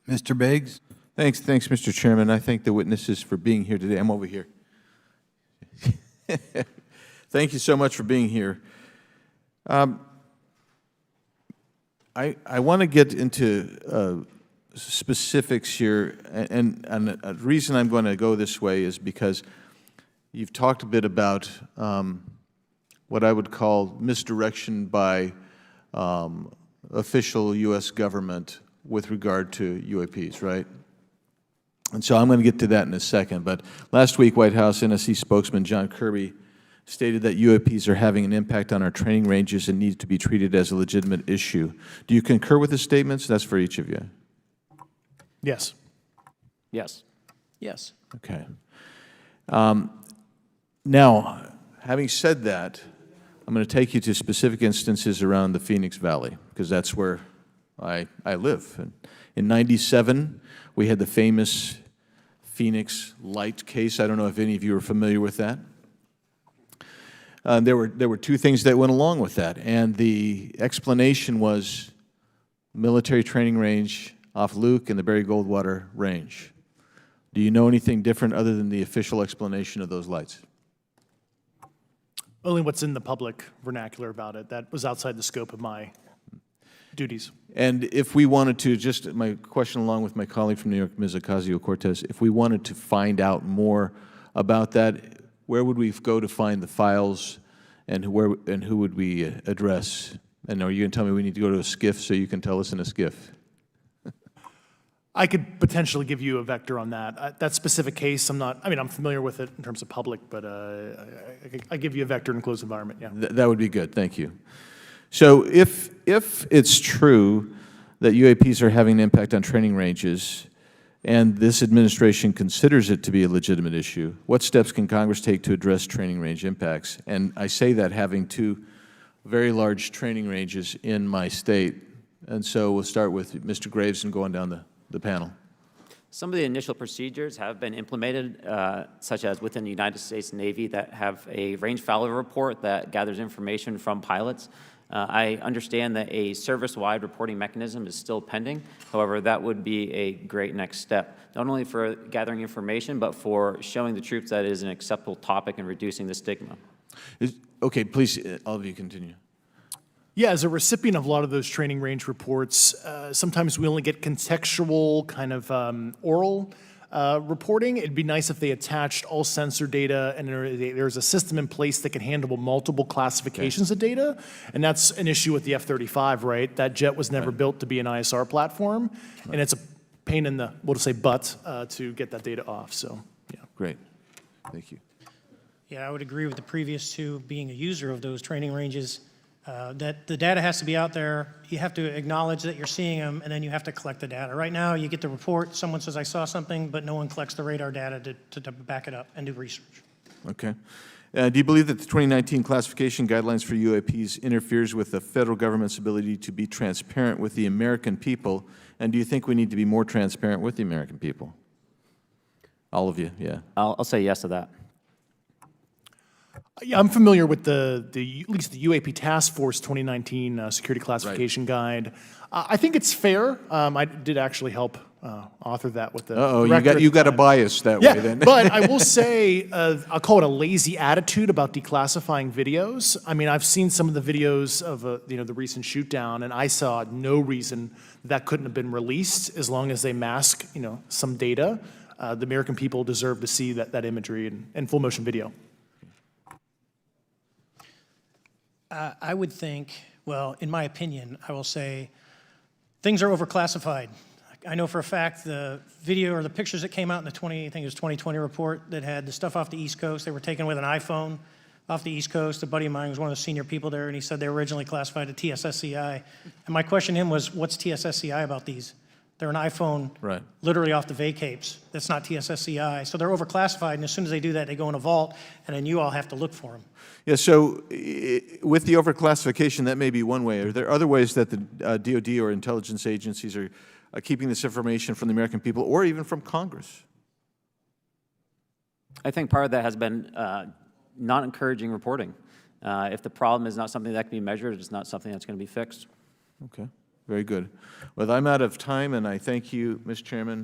Mr. Biggs? Thanks, Mr. Chairman. I thank the witnesses for being here today. I'm over here. Thank you so much for being here. I want to get into specifics here, and a reason I'm going to go this way is because you've talked a bit about what I would call misdirection by official U.S. government with regard to UAPs, right? And so I'm going to get to that in a second. But last week, White House NSC spokesman John Kirby stated that UAPs are having an impact on our training ranges and need to be treated as a legitimate issue. Do you concur with his statements? That's for each of you. Yes. Yes. Yes. Okay. Now, having said that, I'm going to take you to specific instances around the Phoenix Valley, because that's where I live. And in '97, we had the famous Phoenix Light case. I don't know if any of you are familiar with that. There were two things that went along with that, and the explanation was military training range off Luke and the Barry Goldwater Range. Do you know anything different other than the official explanation of those lights? Only what's in the public vernacular about it. That was outside the scope of my duties. And if we wanted to, just my question along with my colleague from New York, Ms. Ocasio-Cortez, if we wanted to find out more about that, where would we go to find the files, and who would we address? And are you going to tell me we need to go to a SCIF so you can tell us in a SCIF? I could potentially give you a vector on that. That specific case, I'm familiar with it in terms of public, but I give you a vector in closed environment, yeah. That would be good, thank you. So if it's true that UAPs are having an impact on training ranges, and this administration considers it to be a legitimate issue, what steps can Congress take to address training range impacts? And I say that having two very large training ranges in my state. And so we'll start with Mr. Graves and go on down the panel. Some of the initial procedures have been implemented, such as within the United States Navy, that have a range failure report that gathers information from pilots. I understand that a service-wide reporting mechanism is still pending. However, that would be a great next step, not only for gathering information, but for showing the troops that it is an acceptable topic and reducing the stigma. Okay, please, all of you continue. Yeah, as a recipient of a lot of those training range reports, sometimes we only get contextual kind of oral reporting. It'd be nice if they attached all sensor data and there's a system in place that can handle multiple classifications of data. And that's an issue with the F-35, right? That jet was never built to be an ISR platform. And it's a pain in the, we'll just say butt, to get that data off, so, yeah. Great, thank you. Yeah, I would agree with the previous two. Being a user of those training ranges, that the data has to be out there. You have to acknowledge that you're seeing them, and then you have to collect the data. Right now, you get the report, someone says, I saw something, but no one collects the radar data to back it up and do research. Okay. Do you believe that the 2019 classification guidelines for UAPs interferes with the federal government's ability to be transparent with the American people? And do you think we need to be more transparent with the American people? All of you, yeah. I'll say yes to that. Yeah, I'm familiar with at least the UAP Task Force 2019 Security Classification Guide. I think it's fair. I did actually help author that with the director. You got a bias that way then. But I will say, I'll call it a lazy attitude about declassifying videos. I mean, I've seen some of the videos of the recent shoot down, and I saw no reason that couldn't have been released as long as they mask some data. The American people deserve to see that imagery in full motion video. I would think, well, in my opinion, I will say things are overclassified. I know for a fact the video or the pictures that came out in the I think it was 2020 report that had the stuff off the East Coast, they were taken with an iPhone off the East Coast. A buddy of mine was one of the senior people there, and he said they were originally classified at TSSCI. And my question to him was, what's TSSCI about these? They're an iPhone literally off the vacapes. That's not TSSCI. So they're overclassified, and as soon as they do that, they go in a vault, and then you all have to look for them. Yeah, so with the overclassification, that may be one way. Are there other ways that the DOD or intelligence agencies are keeping this information from the American people or even from Congress? I think part of that has been not encouraging reporting. If the problem is not something that can be measured, it's not something that's going to be fixed. Okay. Very good. Well, I'm out of time, and I thank you, Mr. Chairman,